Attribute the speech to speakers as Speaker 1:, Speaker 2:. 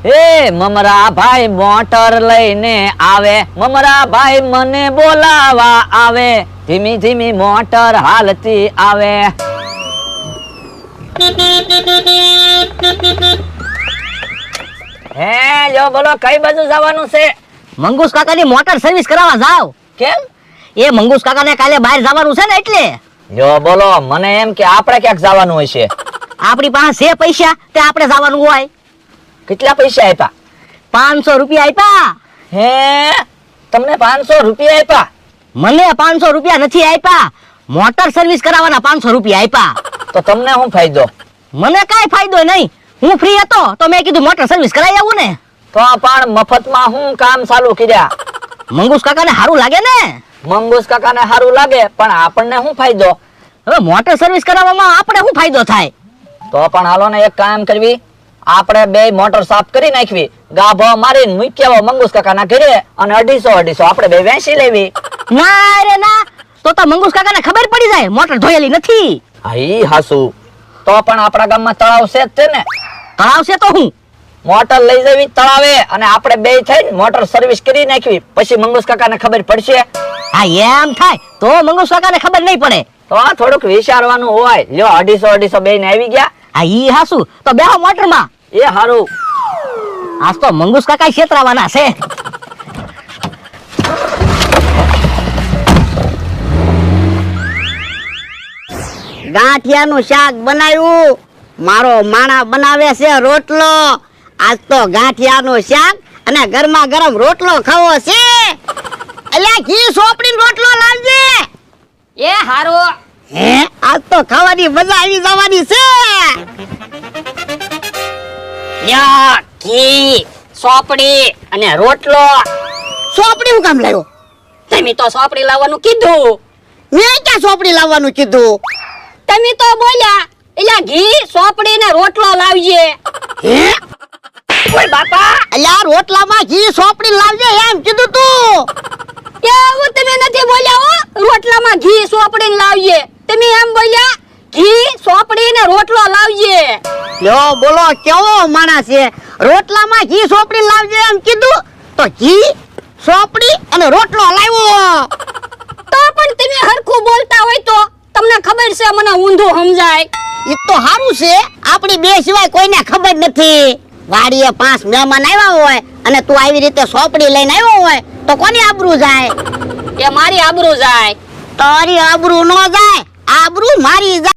Speaker 1: એ મમરા ભાઈ મોટર લઈને આવે, મમરા ભાઈ મને બોલાવા આવે, ધીમી ધીમી મોટર હાલતી આવે. હે જો બોલો કઈ બાજુ જવાનું છે?
Speaker 2: મંગુસ કાકાની મોટર સર્વિસ કરાવવા જાવ.
Speaker 1: કેમ?
Speaker 2: એ મંગુસ કાકાને કાલે બહાર જવાનું છે ને એટલે.
Speaker 1: જો બોલો મને એમ કે આપણે ક્યાંક જવાનું હોય છે.
Speaker 2: આપણી પાસે છે પૈસા તે આપણે જવાનું હોય.
Speaker 1: કેટલા પૈસા આપ્યા?
Speaker 2: 500 રૂપિયા આપ્યા.
Speaker 1: હે તમને 500 રૂપિયા આપ્યા?
Speaker 2: મને 500 રૂપિયા નથી આપ્યા, મોટર સર્વિસ કરાવવાના 500 રૂપિયા આપ્યા.
Speaker 1: તો તમને શું ફાયદો?
Speaker 2: મને કાઈ ફાયદો નહીં, હું ફ્રી હતો તો મેં કીધું મોટર સર્વિસ કરાવી આવું ને.
Speaker 1: તો પણ મફતમાં હું કામ ચાલુ કર્યા?
Speaker 2: મંગુસ કાકાને સારું લાગે ને.
Speaker 1: મંગુસ કાકાને સારું લાગે પણ આપણને શું ફાયદો?
Speaker 2: હવે મોટર સર્વિસ કરાવવામાં આપણે શું ફાયદો થાય?
Speaker 1: તો પણ હાલો ને એક કામ કરવી, આપણે બે મોટર સાફ કરી નાખવી, ગાભો મારીને મૂકી આવો મંગુસ કાકાના ઘરે અને 250 આપણે બે વેચી લેવી.
Speaker 2: ના રે ના, તો મંગુસ કાકાને ખબર પડી જાય મોટર ધોયેલી નથી.
Speaker 1: હા હાસુ, તો પણ આપણા ગામમાં તળાવ છે જ તે ને.
Speaker 2: તળાવ છે તો હું
Speaker 1: મોટર લઈ જવી તળાવે અને આપણે બે થઈને મોટર સર્વિસ કરી નાખવી, પછી મંગુસ કાકાને ખબર પડશે.
Speaker 2: હા એમ થાય તો મંગુસ કાકાને ખબર નહીં પડે.
Speaker 1: તો થોડુંક વિચારવાનું હોય. લ્યો 250 બે ને આવી ગયા.
Speaker 2: હા ઈ હાસુ, તો બેહો મોટરમાં.
Speaker 1: એ હારું.
Speaker 2: આજ તો મંગુસ કાકા છેતરાવાના છે. ગાંઠિયાનું શાક બનાવ્યું, મારો માણા બનાવે છે રોટલો. આજ તો ગાંઠિયાનું શાક અને ગરમા ગરમ રોટલો ખાવો છે. અલ્યા ઘી સોપડીનો રોટલો લાવજે.
Speaker 3: એ હારો.
Speaker 2: હે આજ તો ખાવાની મજા આવી જવાની છે.
Speaker 3: લ્યો ઘી, સોપડી અને રોટલો.
Speaker 2: સોપડી હું કામ લાવ્યો?
Speaker 3: તમે તો સોપડી લાવવાનું કીધું.
Speaker 2: મેં ક્યાં સોપડી લાવવાનું કીધું?
Speaker 3: તમે તો બોલ્યા એટલે ઘી, સોપડી ને રોટલો લાવજે.
Speaker 2: હે
Speaker 3: ઓય બાપા,
Speaker 2: અલ્યા રોટલામાં ઘી સોપડી લાવજે એમ કીધું તું.
Speaker 3: એવું તમે નથી બોલ્યા હો. રોટલામાં ઘી, સોપડી ને લાવજે. તમે એમ બોલ્યા ઘી, સોપડી ને રોટલો લાવજે.
Speaker 2: લ્યો બોલો કેવો માણસ છે. રોટલામાં ઘી સોપડી લાવજે એમ કીધું તો ઘી સોપડી અને રોટલો લાવ્યો.
Speaker 3: તો પણ તમે હરખું બોલતા હોય તો તમને ખબર છે મને ઊંધું સમજાય.
Speaker 2: ઈ તો સારું છે, આપણી બે સિવાય કોઈને ખબર નથી. વાડીએ 5 મહેમાન આવ્યા હોય અને તું આવી રીતે સોપડી લઈને આવ્યો હોય તો કોની આબરૂ જાય?
Speaker 3: એ મારી આબરૂ જાય.
Speaker 2: તારી આબરૂ ન જાય, આબરૂ મારી જાય.